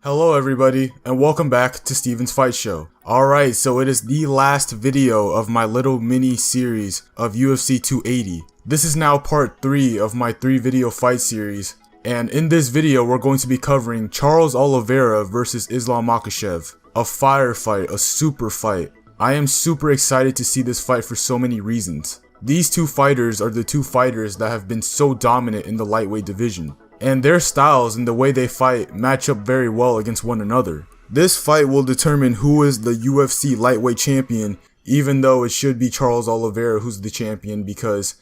Hello everybody, and welcome back to Steven's Fight Show. Alright, so it is the last video of my little mini series of UFC 280. This is now part 3 of my 3-video fight series, and in this video we're going to be covering Charles Oliveira versus Islam Makhachev. A fire fight, a super fight. I am super excited to see this fight for so many reasons. These two fighters are the two fighters that have been so dominant in the lightweight division, and their styles and the way they fight match up very well against one another. This fight will determine who is the UFC lightweight champion, even though it should be Charles Oliveira who's the champion because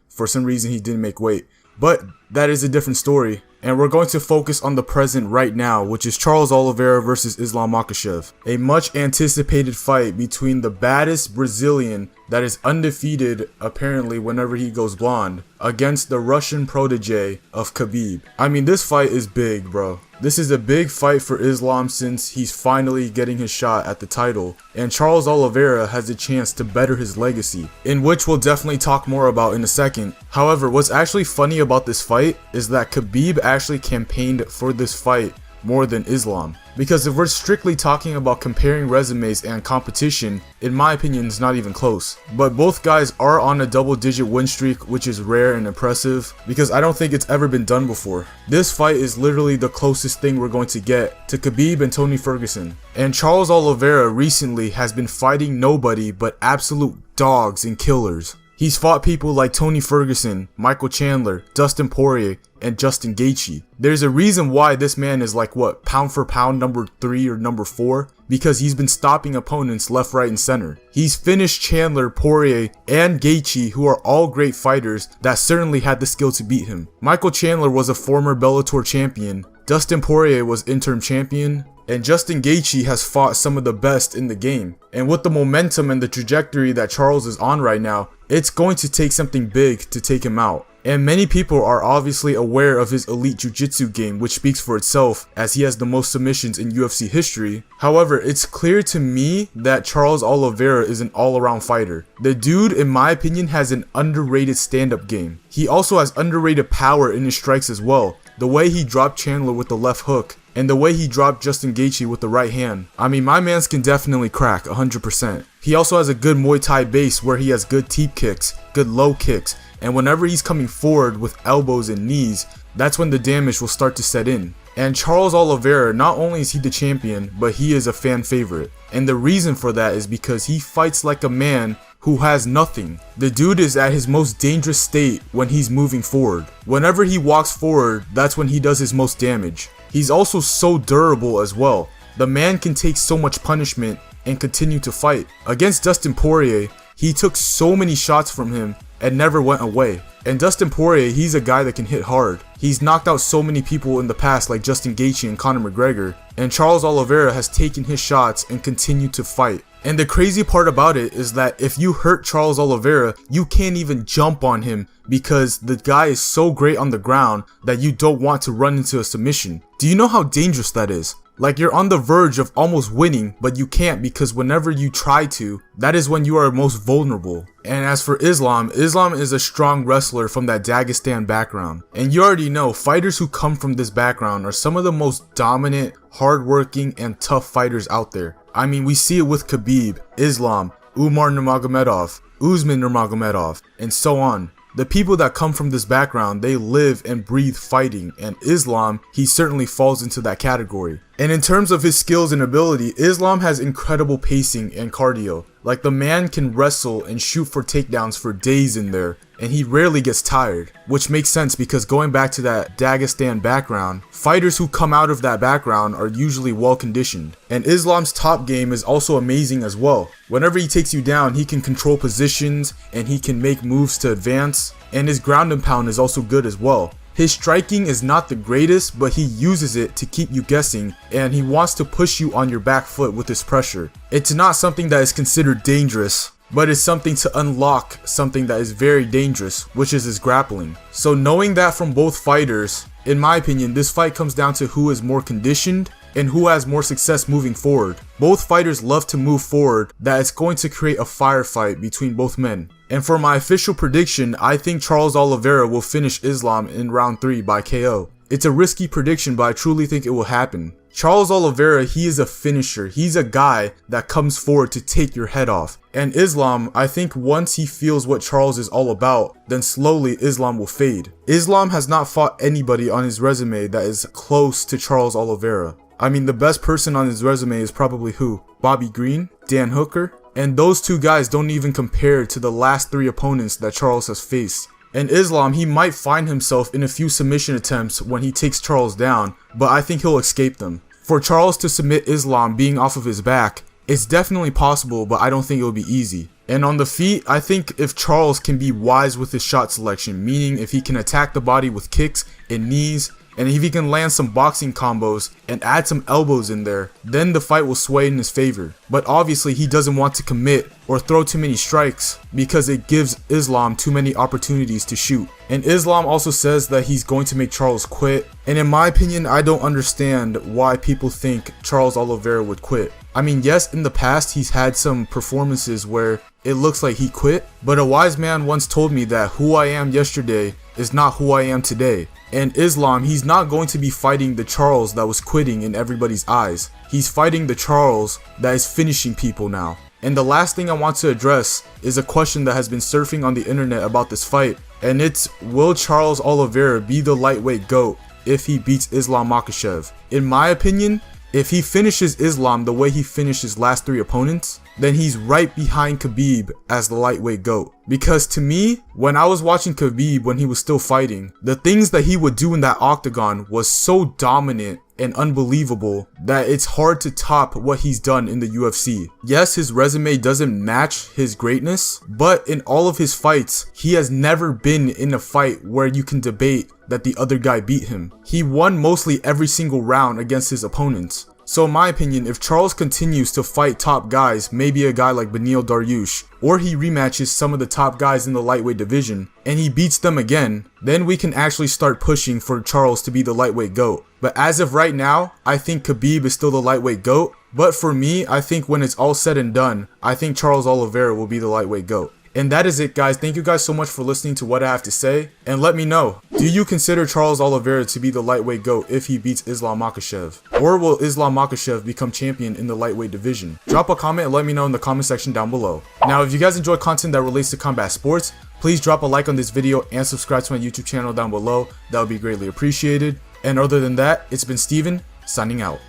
for some reason he didn't make weight. But that is a different story, and we're going to focus on the present right now, which is Charles Oliveira versus Islam Makhachev. A much anticipated fight between the baddest Brazilian that is undefeated apparently whenever he goes blonde against the Russian protege of Khabib. I mean, this fight is big, bro. This is a big fight for Islam since he's finally getting his shot at the title, and Charles Oliveira has a chance to better his legacy, in which we'll definitely talk more about in a second. However, what's actually funny about this fight is that Khabib actually campaigned for this fight more than Islam. Because if we're strictly talking about comparing resumes and competition, in my opinion it's not even close. But both guys are on a double-digit win streak, which is rare and impressive because I don't think it's ever been done before. This fight is literally the closest thing we're going to get to Khabib and Tony Ferguson. And Charles Oliveira recently has been fighting nobody but absolute dogs and killers. He's fought people like Tony Ferguson, Michael Chandler, Dustin Poirier, and Justin Gaethje. There's a reason why this man is like what, pound for pound number 3 or number 4? Because he's been stopping opponents left, right, and center. He's finished Chandler, Poirier, and Gaethje, who are all great fighters that certainly had the skill to beat him. Michael Chandler was a former Bellator champion, Dustin Poirier was interim champion, and Justin Gaethje has fought some of the best in the game. And with the momentum and the trajectory that Charles is on right now, it's going to take something big to take him out. And many people are obviously aware of his elite jiu-jitsu game, which speaks for itself as he has the most submissions in UFC history. However, it's clear to me that Charles Oliveira is an all-around fighter. The dude, in my opinion, has an underrated stand-up game. He also has underrated power in his strikes as well. The way he dropped Chandler with the left hook, and the way he dropped Justin Gaethje with the right hand. I mean, my mans can definitely crack 100%. He also has a good Muay Thai base where he has good teep kicks, good low kicks, and whenever he's coming forward with elbows and knees, that's when the damage will start to set in. And Charles Oliveira, not only is he the champion, but he is a fan favorite. And the reason for that is because he fights like a man who has nothing. The dude is at his most dangerous state when he's moving forward. Whenever he walks forward, that's when he does his most damage. He's also so durable as well. The man can take so much punishment and continue to fight. Against Dustin Poirier, he took so many shots from him and never went away. And Dustin Poirier, he's a guy that can hit hard. He's knocked out so many people in the past like Justin Gaethje and Conor McGregor. And Charles Oliveira has taken his shots and continued to fight. And the crazy part about it is that if you hurt Charles Oliveira, you can't even jump on him because the guy is so great on the ground that you don't want to run into a submission. Do you know how dangerous that is? Like, you're on the verge of almost winning, but you can't because whenever you try to, that is when you are most vulnerable. And as for Islam is a strong wrestler from that Dagestan background. And you already know, fighters who come from this background are some of the most dominant, hardworking, and tough fighters out there. I mean, we see it with Khabib, Islam, Umar Nurmagomedov, Usman Nurmagomedov, and so on. The people that come from this background, they live and breathe fighting, and Islam, he certainly falls into that category. And in terms of his skills and ability, Islam has incredible pacing and cardio. Like, the man can wrestle and shoot for takedowns for days in there, and he rarely gets tired, which makes sense because going back to that Dagestan background, fighters who come out of that background are usually well conditioned. And Islam's top game is also amazing as well. Whenever he takes you down, he can control positions and he can make moves to advance, and his ground and pound is also good as well. His striking is not the greatest, but he uses it to keep you guessing, and he wants to push you on your back foot with his pressure. It's not something that is considered dangerous, but it's something to unlock something that is very dangerous, which is his grappling. So knowing that from both fighters, in my opinion, this fight comes down to who is more conditioned and who has more success moving forward. Both fighters love to move forward, that it's going to create a firefight between both men. And for my official prediction, I think Charles Oliveira will finish Islam in round 3 by KO. It's a risky prediction, but I truly think it will happen. Charles Oliveira, he is a finisher. He's a guy that comes forward to take your head off. And Islam, I think once he feels what Charles is all about, then slowly Islam will fade. Islam has not fought anybody on his resume that is close to Charles Oliveira. I mean, the best person on his resume is probably who? Bobby Green? Dan Hooker? And those two guys don't even compare to the last 3 opponents that Charles has faced. And Islam, he might find himself in a few submission attempts when he takes Charles down, but I think he'll escape them. For Charles to submit Islam being off of his back, it's definitely possible, but I don't think it will be easy. And on the feet, I think if Charles can be wise with his shot selection, meaning if he can attack the body with kicks and knees, and if he can land some boxing combos and add some elbows in there, then the fight will sway in his favor. But obviously he doesn't want to commit or throw too many strikes because it gives Islam too many opportunities to shoot. And Islam also says that he's going to make Charles quit. And in my opinion, I don't understand why people think Charles Oliveira would quit. I mean, yes, in the past he's had some performances where it looks like he quit, but a wise man once told me that who I am yesterday is not who I am today. And Islam, he's not going to be fighting the Charles that was quitting in everybody's eyes. He's fighting the Charles that is finishing people now. And the last thing I want to address is a question that has been surfing on the internet about this fight. And it's, will Charles Oliveira be the lightweight GOAT if he beats Islam Makhachev? In my opinion, if he finishes Islam the way he finished his last 3 opponents, then he's right behind Khabib as the lightweight GOAT. Because to me, when I was watching Khabib when he was still fighting, the things that he would do in that octagon was so dominant and unbelievable that it's hard to top what he's done in the UFC. Yes, his resume doesn't match his greatness, but in all of his fights, he has never been in a fight where you can debate that the other guy beat him. He won mostly every single round against his opponents. So in my opinion, if Charles continues to fight top guys, maybe a guy like Beneil Dariush, or he rematches some of the top guys in the lightweight division, and he beats them again, then we can actually start pushing for Charles to be the lightweight GOAT. But as of right now, I think Khabib is still the lightweight GOAT, but for me, I think when it's all said and done, I think Charles Oliveira will be the lightweight GOAT. And that is it, guys. Thank you guys so much for listening to what I have to say. And let me know, do you consider Charles Oliveira to be the lightweight GOAT if he beats Islam Makhachev? Or will Islam Makhachev become champion in the lightweight division? Drop a comment and let me know in the comment section down below. Now, if you guys enjoy content that relates to combat sports, please drop a like on this video and subscribe to my YouTube channel down below. That would be greatly appreciated. And other than that, it's been Steven, signing out.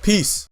Peace.